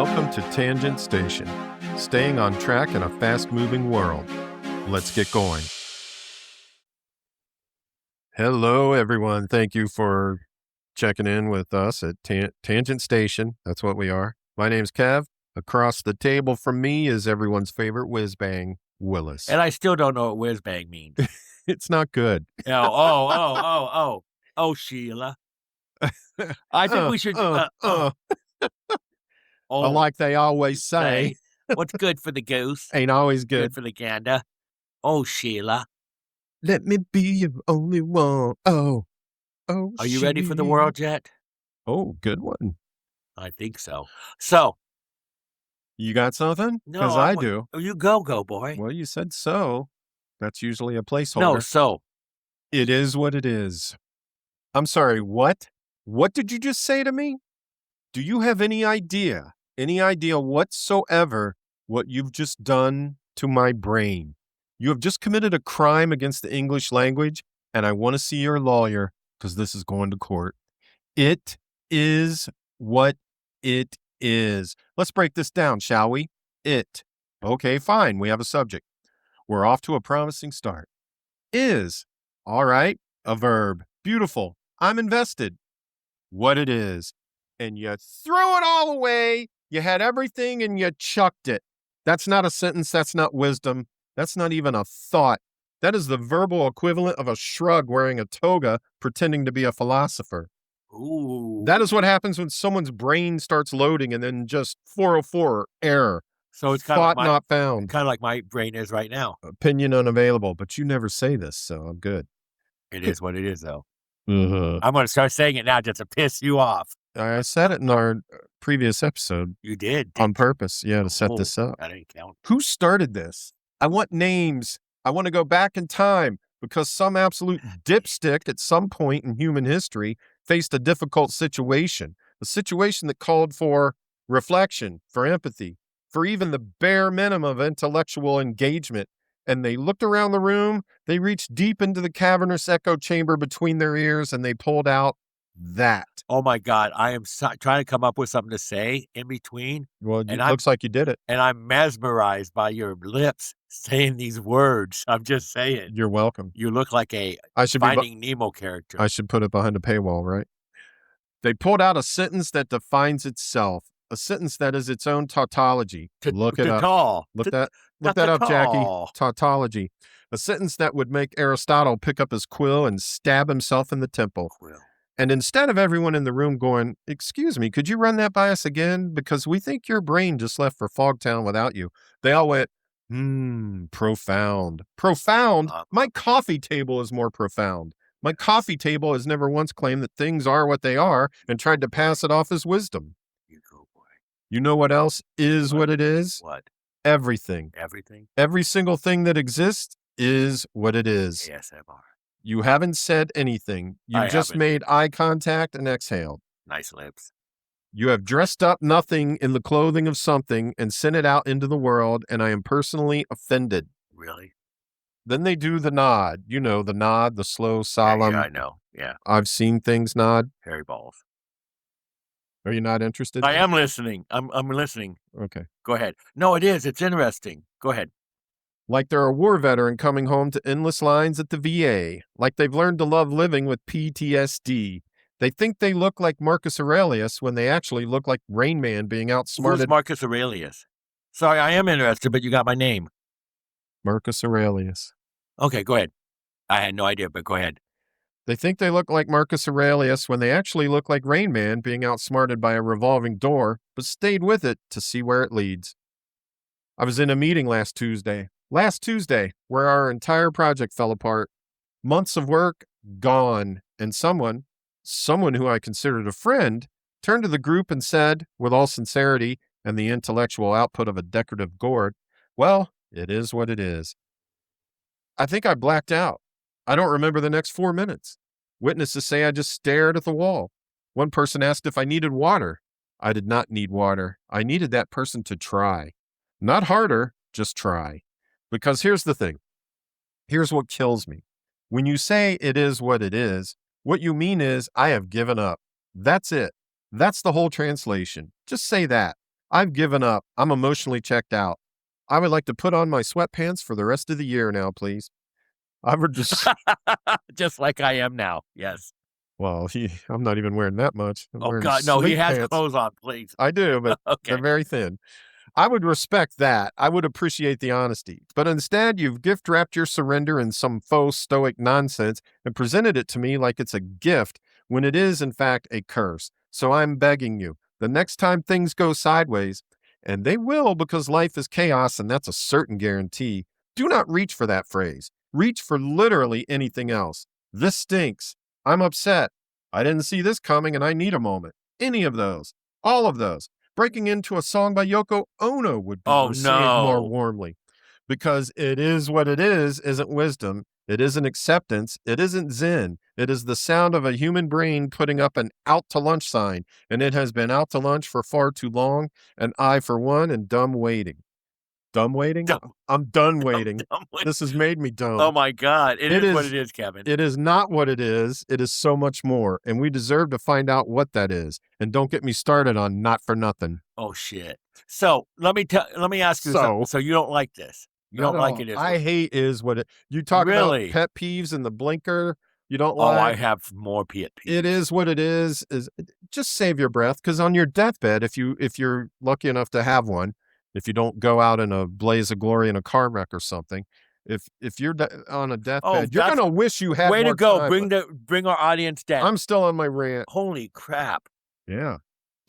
Welcome to Tangent Station, staying on track in a fast-moving world. Let's get going. Hello, everyone. Thank you for checking in with us at Tangent Station. That's what we are. My name's Kev. Across the table from me is everyone's favorite whiz-bang, Willis. And I still don't know what whiz-bang means. It's not good. Oh, Sheila. I think we should... Like they always say. What's good for the goose? Ain't always good. Good for the gander. Oh, Sheila. Let me be your only one. Oh, Are you ready for the world yet? Oh, good one. I think so. So. You got something? No. Because I do. You go, boy. Well, you said so. That's usually a placeholder. No, so. It is what it is. I'm sorry, what? What did you just say to me? Do you have any idea whatsoever what you've just done to my brain? You have just committed a crime against the English language, and I want to see your lawyer because this is going to court. It is what it is. Let's break this down, shall we? It. Okay, fine. We have a subject. We're off to a promising start. Is. All right. A verb. Beautiful. I'm invested. What it is. And you threw it all away. You had everything and you chucked it. That's not a sentence. That's not wisdom. That's not even a thought. That is the verbal equivalent of a shrug wearing a toga pretending to be a philosopher. Ooh. That is what happens when someone's brain starts loading and then just 404 error. So it's kind thought of not found. Kind of like my brain is right now. Opinion unavailable, but you never say this, so I'm good. It is what it is, though. Uh-huh. I'm going to start saying it now just to piss you off. I said it in our previous episode. You did? On purpose, to set this up. That ain't count. Who started this? I want names. I want to go back in time because some absolute dipstick at some point in human history faced a difficult situation, a situation that called for reflection, for empathy, for even the bare minimum of intellectual engagement. And they looked around the room, they reached deep into the cavernous echo chamber between their ears, and they pulled out that. Oh, my God. I am trying to come up with something to say in between. Well, it looks like you did it. And I'm mesmerized by your lips saying these words. I'm just saying. You're welcome. You look like a Finding Nemo character. I should put it behind a paywall, right? They pulled out a sentence that defines itself, a sentence that is its own tautology. Look it up. Look that up, Jackie. Tautology. A sentence that would make Aristotle pick up his quill and stab himself in the temple. And instead of everyone in the room going, "Excuse me, could you run that by us again? Because we think your brain just left for Fogtown without you." They all went, profound. Profound? My coffee table is more profound. My coffee table has never once claimed that things are what they are and tried to pass it off as wisdom. You go, boy. You know what else is what it is? What? Everything. Everything? Every single thing that exists is what it is. ASMR. You haven't said anything. You've just made eye contact and exhaled. Nice lips. You have dressed up nothing in the clothing of something and sent it out into the world, and I am personally offended. Really? Then they do the nod. You know, the nod, the slow, solemn. Yeah, I know. Yeah. I've seen things nod. Hairy balls. Are you not interested? I am listening. I'm listening. Okay. Go ahead. No, it is. It's interesting. Go ahead. Like they're a war veteran coming home to endless lines at the VA. Like they've learned to love living with PTSD. They think they look like Marcus Aurelius when they actually look like Rain Man being outsmarted. Who's Marcus Aurelius? Sorry, I am interested, but you got my name. Marcus Aurelius. Okay, go ahead. I had no idea, but go ahead. They think they look like Marcus Aurelius when they actually look like Rain Man being outsmarted by a revolving door, but stayed with it to see where it leads. I was in a meeting last Tuesday, where our entire project fell apart. Months of work gone, and someone who I considered a friend, turned to the group and said, with all sincerity and the intellectual output of a decorative gourd, "Well, it is what it is." I think I blacked out. I don't remember the next 4 minutes. Witnesses say I just stared at the wall. One person asked if I needed water. I did not need water. I needed that person to try. Not harder, just try. Because here's the thing. Here's what kills me. When you say it is what it is, what you mean is I have given up. That's it. That's the whole translation. Just say that. I've given up. I'm emotionally checked out. I would like to put on my sweatpants for the rest of the year now, please. I would just Just like I am now. Yes. well, I'm not even wearing that much. I'm Oh wearing God, no, he sleep has pants. clothes on, please. I do, but they're Okay. very thin. I would respect that. I would appreciate the honesty. But instead, you've gift wrapped your surrender in some faux stoic nonsense and presented it to me like it's a gift when it is, in fact, a curse. So I'm begging you, the next time things go sideways, and they will because life is chaos and that's a certain guarantee, do not reach for that phrase. Reach for literally anything else. This stinks. I'm upset. I didn't see this coming and I need a moment. Any of those. All of those. Breaking into a song by Yoko Ono would be Oh received more no. warmly because it is what it is isn't wisdom. It isn't acceptance. It isn't Zen. It is the sound of a human brain putting up an out to lunch sign, and it has been out to lunch for far too long, and I, for one, am dumb waiting. Dumb waiting? Dumb, I'm done waiting. dumb wait- This has made me dumb. Oh my God. It It is what is it is, Kevin. it is not what it is. It is so much more, and we deserve to find out what that is. And don't get me started on not for nothing. Oh shit. So let me ask you something. So you don't like this? You Not don't at like all. it? Is I what? hate is what it. You talk about Really? pet peeves and the blinker. You don't Oh, I like. have more pet peeves. It is what it is. Is just save your breath because on your deathbed, if you're lucky enough to have one, if you don't go out in a blaze of glory in a car wreck or something, if you're on a Oh, deathbed, you're that's gonna wish you had way more to go. time. Bring our audience down. I'm still on my rant. Holy crap. Yeah.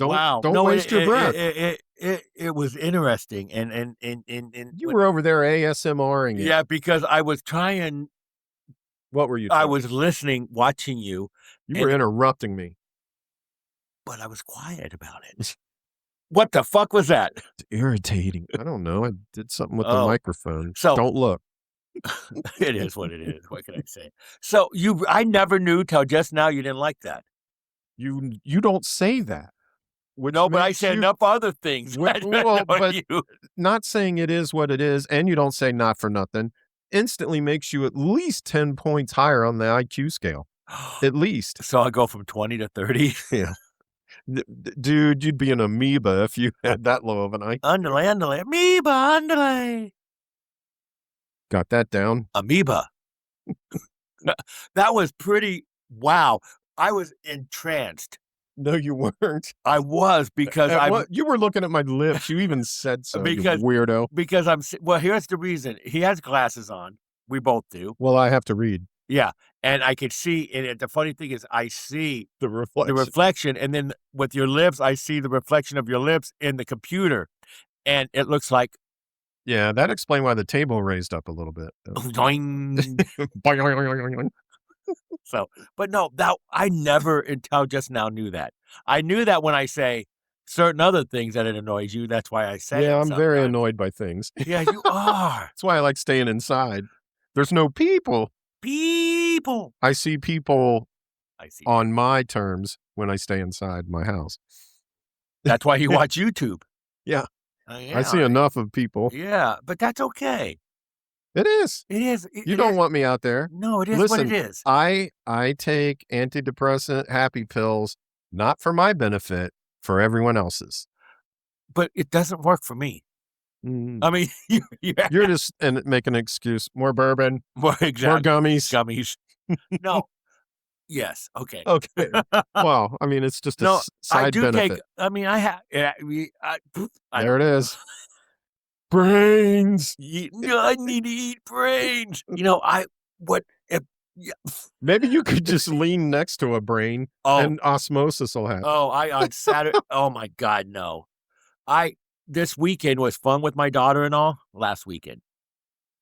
Wow. Don't No, waste your breath. It was interesting and You were over there ASMRing it. yeah, because I was trying. What were you? I Trying? was listening, watching you, You were interrupting me. but I was quiet about it. What the fuck was that? It's irritating. I don't know. I did something with the Oh, microphone. so Don't look. it is what it is. What can I say? So I never knew till just now you didn't like that. You don't say that. Which No, but I makes said you, enough other things. well, I don't know but you. not saying it is what it is, and you don't say not for nothing, instantly makes you at least 10 points higher on the IQ scale. At least. So I go from 20 to 30. Yeah. Dude, you'd be an amoeba if you had that low of an IQ. Underlay, amoeba, underlay. Got that down? Amoeba. That was pretty, wow. I was entranced. No, you weren't. I was because You were looking at my lips. You even said so, Because- you weirdo. because well, here's the reason. He has glasses on. We both do. Well, I have to read Yeah. And I could see, and the funny thing is I see the reflection. the reflection, and then with your lips, I see the reflection of your lips in the computer. And it looks like Yeah, that explains why the table raised up a little bit. doing. So, but no, that I never until just now knew that. I knew that when I say certain other things that it annoys you, that's why I say it. Yeah, I'm very sometimes. annoyed by things. Yeah, you are. That's why I like staying inside. There's no people. People. I see people I see. on my terms when I stay inside my house. That's why you watch YouTube. Yeah. Yeah, I see enough of people. Yeah, but that's okay. It is. It is. You don't want me out there. No, it is Listen, what it is. I take antidepressant happy pills not for my benefit, for everyone else's. But it doesn't work for me. Mm. I mean, You're just making an excuse. More bourbon, more more exactly. gummies. Gummies. No. Yes. Okay. Okay. Well, I mean, it's just a No, side I do benefit. take. I mean, I have. There it is. Brains. I need to eat brains. You know, Maybe you could just lean next to a brain Oh, and osmosis will happen. on Saturday. Oh my God, no. This weekend was fun with my daughter and all. Last weekend,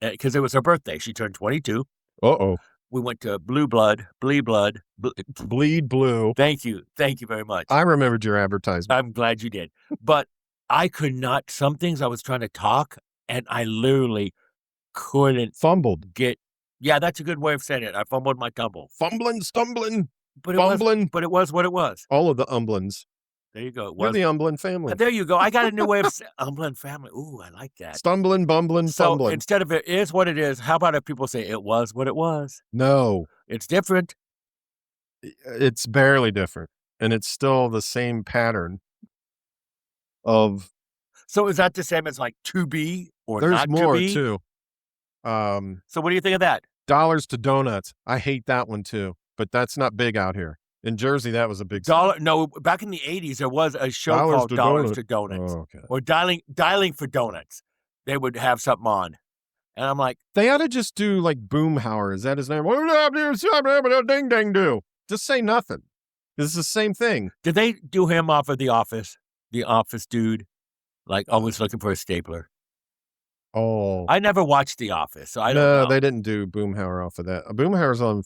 because it was her birthday. She turned 22. Uh-oh. We went to Bleed Blood. Bleed blue. Thank you very much. I remembered your advertisement. I'm glad you did. But I could not. Some things I was trying to talk, and I literally couldn't Fumbled. get. Yeah, that's a good way of saying it. I fumbled my tumble. Fumbling, stumbling, But it fumbling. was what it was. All of the umblins. There you go. It You're was. the Umblin family. There you go. I got a new way of saying Umblin family. Ooh, I like that. Stumbling, bumbling, So fumbling. instead of it is what it is, how about if people say it was what it was? No, It's different. it's barely different. And it's still the same pattern of So is that the same as like to be or There's not to more be? too. So what do you think of that? Dollars to donuts. I hate that one too, but that's not big out here. In Jersey, that was a big No, back in the 80s, there was a show Dollars called to Dollars Donut. to Donuts. Oh, okay. Or dialing for donuts. They would have something on. And I'm like, They ought to just do like Boomhauer. Is that his name? Ding ding do. Just say nothing. It's the same thing. did they do him off of The Office? The Office dude? Like always looking for a stapler. Oh. I never watched The Office, so I don't know. No, they didn't do Boomhauer off of that. Boomhauer's on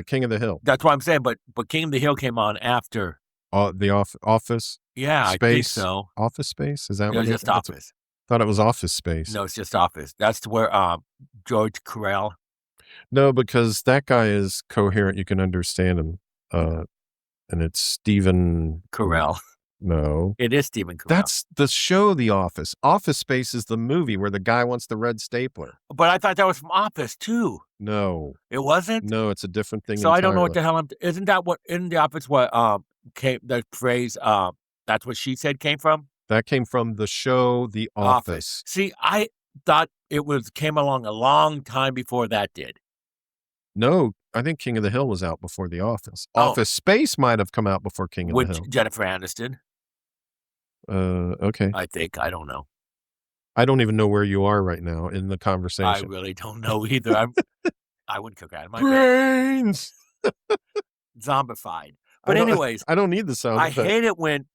King of the Hill. That's what I'm saying, but King of the Hill came on after. The Office Yeah, Space. I think so. Office Space? Is that It what was it just is? Office. Thought it was Office Space. No, it's just Office. That's where George Carell. No, because that guy is coherent. You can understand him. And it's Stephen Carell. No. It is Stephen Carell. That's the show, The Office. Office Space is the movie where the guy wants the red stapler. But I thought that was from Office, too. No. It wasn't? No, it's a different thing So entirely. I don't know what the hell isn't that what, in The Office, what came, the phrase, that's what she said came from? That came from the show, The Office. See, I thought it came along a long time before that did. No, I think King of the Hill was out before The Office. Oh. Office Space might have come out before King of the Hill. With Jennifer Aniston. Okay. I think. I don't know. I don't even know where you are right now in the I conversation. really don't know either. I wouldn't cook out of my Brains! bed. Zombified. But anyways. I don't need the sound. I hate it when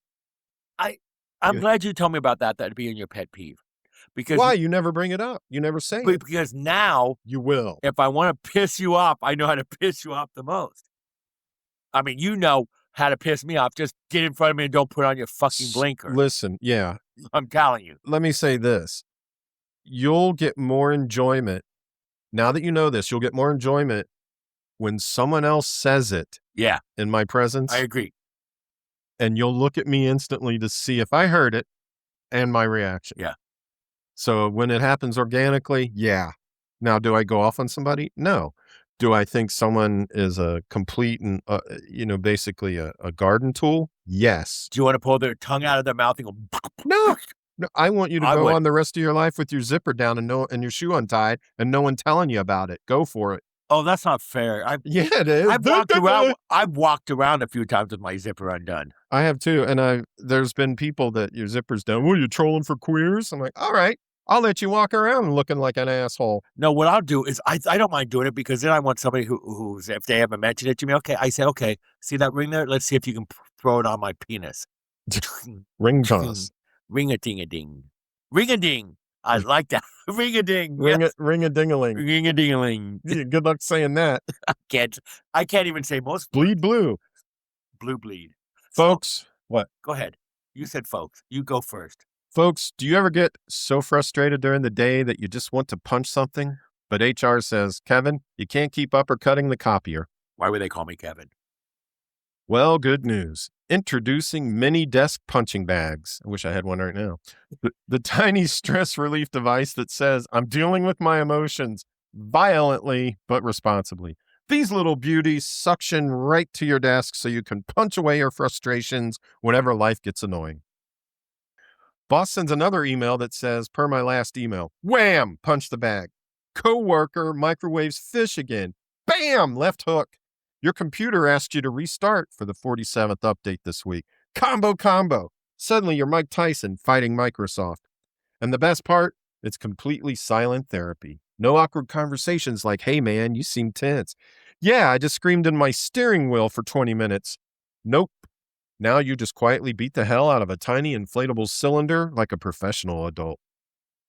I'm glad you told me about that. That'd be in your pet peeve. Because why? You never bring it up. You never say it. Because now you will. If I want to piss you off, I know how to piss you off the most. I mean, you know how to piss me off. Just get in front of me and don't put on your fucking blinker. Listen, yeah. I'm telling you. Let me say this. You'll get more enjoyment. Now that you know this, you'll get more enjoyment when someone else says it. Yeah. In my presence. I agree. And you'll look at me instantly to see if I heard it and my reaction. Yeah. So when it happens organically, yeah. Now, do I go off on somebody? No. Do I think someone is a complete and, basically a garden tool? Yes. Do you want to pull their tongue out of their mouth and go? No. No, I want you to go on the rest of your life with your zipper down and your shoe untied and no one telling you about it. Go for it. Oh, that's not fair. Yeah, it is. I've walked around a few times with my zipper undone. I have too. And there's been people that your zipper's down. Well, you're trolling for queers? I'm like, all right, I'll let you walk around looking like an asshole. No, what I'll do is I don't mind doing it because then I want somebody who's, if they haven't mentioned it to me, okay, I say, okay, see that ring there? Let's see if you can throw it on my penis. Ring toss. Ring-a-ding-a-ding. Ring-a-ding. I like that. Ring-a-ding. Ring-a-ding-a-ling. Ring-a-ding-a-ling. Yeah, good luck saying that. I can't even say most. Bleed blue. Blue bleed. Folks, what? Go ahead. You said folks. You go first. Folks, do you ever get so frustrated during the day that you just want to punch something? But HR says, Kevin, you can't keep uppercutting the copier. Why would they call me Kevin? Well, good news. Introducing mini desk punching bags. I wish I had one right now. The tiny stress relief device that says, I'm dealing with my emotions violently but responsibly. These little beauties suction right to your desk so you can punch away your frustrations whenever life gets annoying. Boss sends another email that says, per my last email, wham, punch the bag. Coworker microwaves fish again. Bam, left hook. Your computer asks you to restart for the 47th update this week. Combo. Suddenly you're Mike Tyson fighting Microsoft. And the best part, it's completely silent therapy. No awkward conversations like, hey man, you seem tense. Yeah, I just screamed in my steering wheel for 20 minutes. Nope. Now you just quietly beat the hell out of a tiny inflatable cylinder like a professional adult.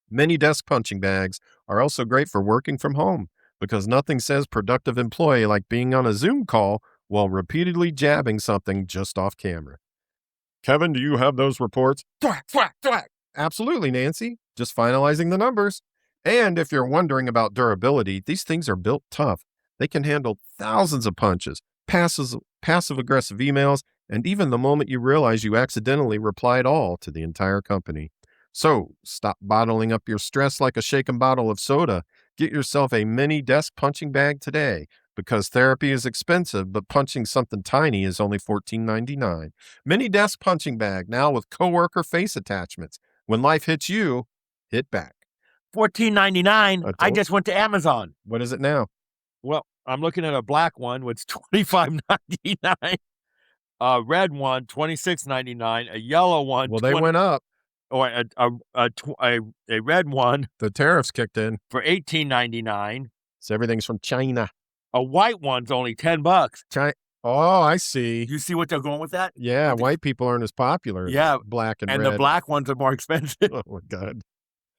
Mini desk punching bags are also great for working from home because nothing says productive employee like being on a Zoom call while repeatedly jabbing something just off camera. Kevin, do you have those reports? Thwack, thwack, thwack. Absolutely, Nancy. Just finalizing the numbers. And if you're wondering about durability, these things are built tough. They can handle thousands of punches, passive-aggressive emails, and even the moment you realize you accidentally replied all to the entire company. So stop bottling up your stress like a shaken bottle of soda. Get yourself a mini desk punching bag today because therapy is expensive, but punching something tiny is only $14.99. Mini desk punching bag now with coworker face attachments. When life hits you, hit back. $14.99. I just went to Amazon. What is it now? Well, I'm looking at a black one, which is $25.99. A red one, $26.99. A yellow one, well, they went up. Or a red one. The tariffs kicked in for $18.99. So everything's from China. A white one's only $10. China. Oh, I see. You see what they're going with that? Yeah, white people aren't as popular. Yeah, black and red. And the black ones are more expensive. Oh my God!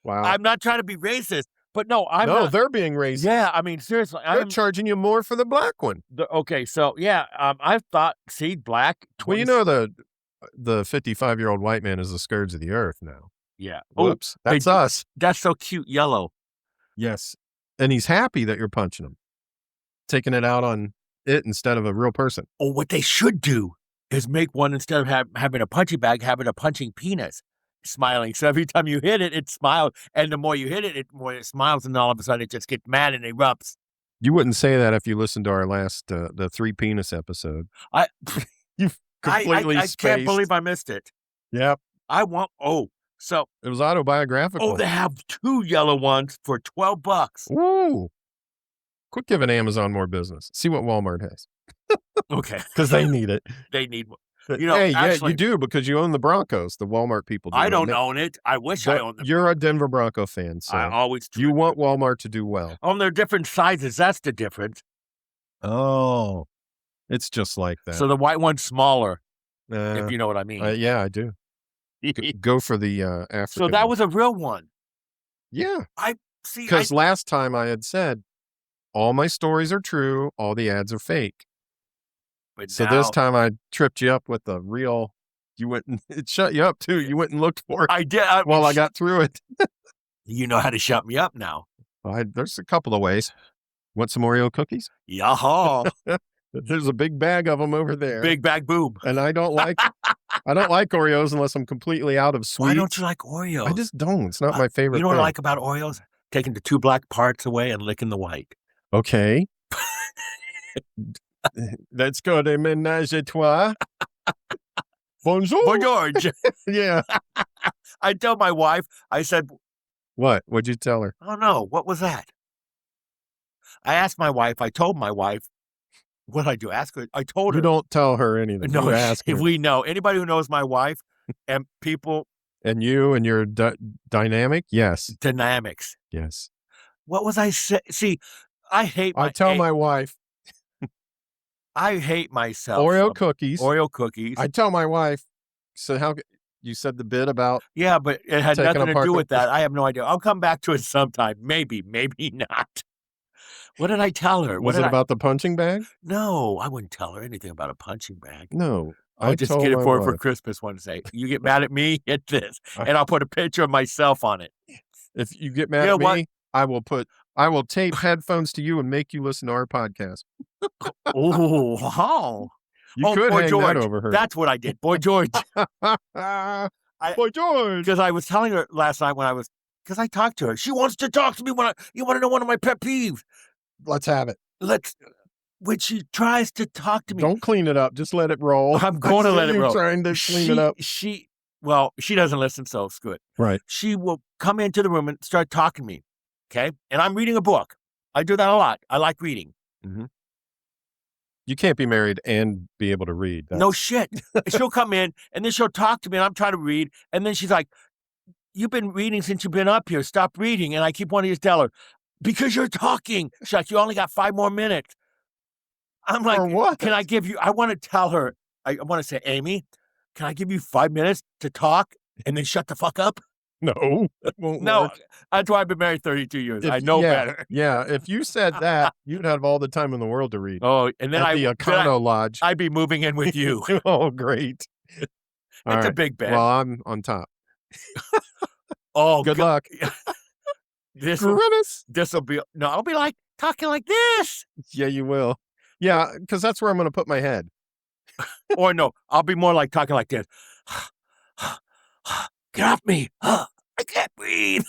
Wow. I'm not trying to be racist, but no, they're being racist. Yeah, I mean seriously, they're charging you more for the black one. Okay, so yeah, I thought black. Well, you know the 55-year-old white man is the scourge of the earth now. Yeah. Whoops, that's us. That's so cute, yellow. Yes, and he's happy that you're punching him, taking it out on it instead of a real person. Oh, what they should do is make one, instead of having a punching bag, having a punching penis, smiling. So every time you hit it, it smiles, and the more you hit it, more it smiles, and all of a sudden it just gets mad and erupts. You wouldn't say that if you listened to our last the 3 penis episode. You've completely I can't believe I missed it. Yep. So it was autobiographical. Oh, they have 2 yellow ones for $12. Ooh. Quit giving Amazon more business. See what Walmart has. Okay. Because they need it. They need one. Hey, actually, you do, because you own the Broncos. The Walmart people do. I don't own it. I wish I owned them. You're a Denver Bronco fan, so I always do. You want Walmart to do well. They're different sizes. That's the difference. Oh. It's just like that. So the white one's smaller, if you know what I mean. Yeah, I do. Go for the African. So that was a real one. Yeah. See. Because last time I had said, all my stories are true, all the ads are fake. But so this time I tripped you up with the real. You went and it shut you up too. You went and looked for it. I did. I got through it. You know how to shut me up now. There's a couple of ways. Want some Oreo cookies? Yaha. There's a big bag of them over there. Big bag boob. And I don't like Oreos unless I'm completely out of sweets. Why don't you like Oreos? I just don't. It's not my favorite. You know what I like about Oreos? Taking the 2 black parts away and licking the white. Okay. Let's go to ménage à trois. Bonjour. Bonjour. Yeah. I tell my wife, I said. What? What'd you tell her? Oh, no. What was that? I asked my wife. I told my wife. What did I do? Ask her. I told her. You don't tell her anything. No, you ask her. We know. Anybody who knows my wife and people. And you and your dynamic? Yes. Dynamics. Yes. What was I saying? See, I hate I tell my wife. I hate myself. Oreo cookies. I tell my wife. So how you said the bit about? Yeah, but it had nothing to do with that. I have no idea. I'll come back to it sometime. Maybe not. What did I tell her? Was it about the punching bag? No, I wouldn't tell her anything about a punching bag. No. I'll just get it for her for Christmas one day. You get mad at me, get this. And I'll put a picture of myself on it. If you get mad at me, I will tape headphones to you and make you listen to our podcast. Oh, wow. You could Boy hang George. that over her. That's what I did. Boy George. Boy George. Because I was telling her last night because I talked to her. She wants to talk to me you want to know one of my pet peeves? Let's have it. When she tries to talk to me. Don't clean it up. Just let it roll. I'm going to let it roll. Trying to clean it up. She doesn't listen, so it's good. Right. She will come into the room and start talking to me. Okay. And I'm reading a book. I do that a lot. I like reading. Mm-hmm. You can't be married and be able to read. No shit. She'll come in and then she'll talk to me and I'm trying to read. And then she's like, you've been reading since you've been up here. Stop reading. And I keep wanting to tell her, because you're talking. She's like, you only got 5 more minutes. I'm like, what? Can I give you, I want to tell her, I want to say, Amy, can I give you 5 minutes to talk and then shut the fuck up? No. It won't work. That's why I've been married 32 years. I know better. Yeah. If you said that, you'd have all the time in the world to read. Oh, and then the Econo Lodge. I'd be moving in with you. Oh, great. It's a big bed. Well, I'm on top. Oh, good luck. This will be, no, I'll be like talking like this. Yeah, you will. Yeah, because that's where I'm going to put my head. Or no, I'll be more like talking like this. Get off me. I can't breathe.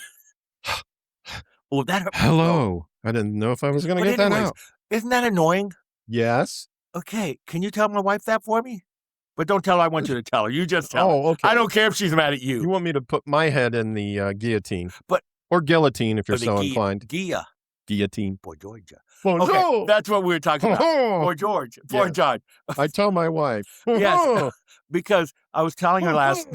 Oh, that hurt. Hello. I didn't know if I was going to get that out. Isn't that annoying? Yes. Okay. Can you tell my wife that for me? But don't tell her I want you to tell her. You just tell her. Oh, okay. I don't care if she's mad at you. You want me to put my head in the guillotine. But- or guillotine if you're Or the so inclined. Guillotine. Boy, Georgia. Bonjour. Okay, that's what we were talking about. Poor George. Poor Yeah. John. I tell my wife. Yes, because I was telling her last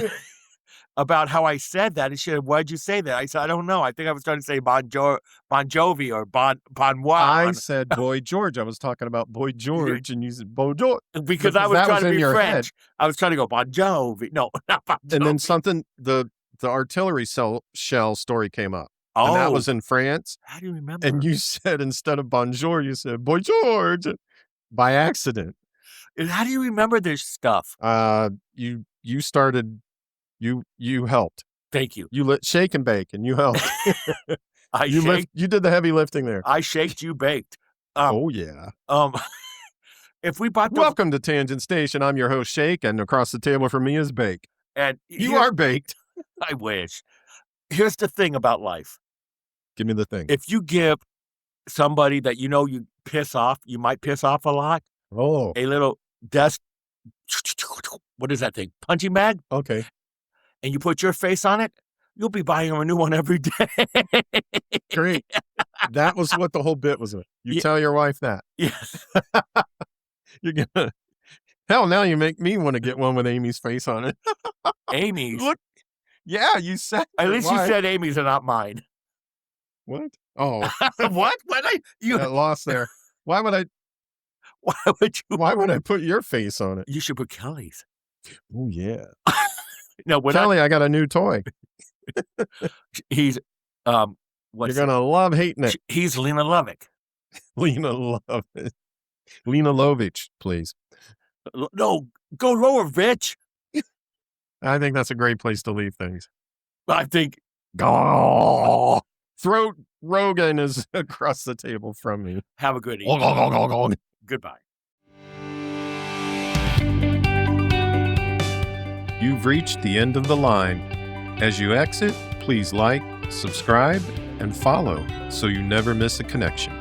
about how I said that, and she said, "Why'd you say that?" I said, "I don't know. I think I was trying to say Bon Jovi or Bon I said Boy George. I was talking about Boy George, and you said Boy George. because I was that trying was to in be your French. head. I was trying to go Bon Jovi. No, not Bon Jovi. And then something, the artillery shell story came up. Oh, And that was in France. how do you remember? And you said, instead of bonjour, you said Boy George by accident. And how do you remember this stuff? You started, you helped. Thank you. You shake and bake, and you helped. You did the heavy lifting there. I shaked, you baked. Oh yeah. If we bought those, Welcome to Tangent Station. I'm your host, Shake, and across the table from me is Bake. and You are baked. I wish. Here's the thing about life. Give me the thing. If you give somebody that you know you might piss off a lot, Oh, a little desk, what is that thing? Punching bag? okay. And you put your face on it, you'll be buying a new one every day. Great. That was what the whole bit was. You Yeah. tell your wife that. Yes. You're gonna. Hell, now you make me want to get one with Amy's face on it. Amy's. Look. Yeah, you said. At least you Why? said Amy's and not mine. What? Oh, What? What? You? got lost there. Why would I? Why would you? Why would I put your face on it? You should put Kelly's. Oh yeah, No, when Kelly, I got a new toy. he's You're gonna love hating it. He's Lena Lovick. Lena love it. Lena Lovich, please. No, go lower, bitch. I think that's a great place to leave things. I think Throat Rogan is across the table from me. have a good evening. Goodbye. You've reached the end of the line. As you exit, please like, subscribe, and follow so you never miss a connection.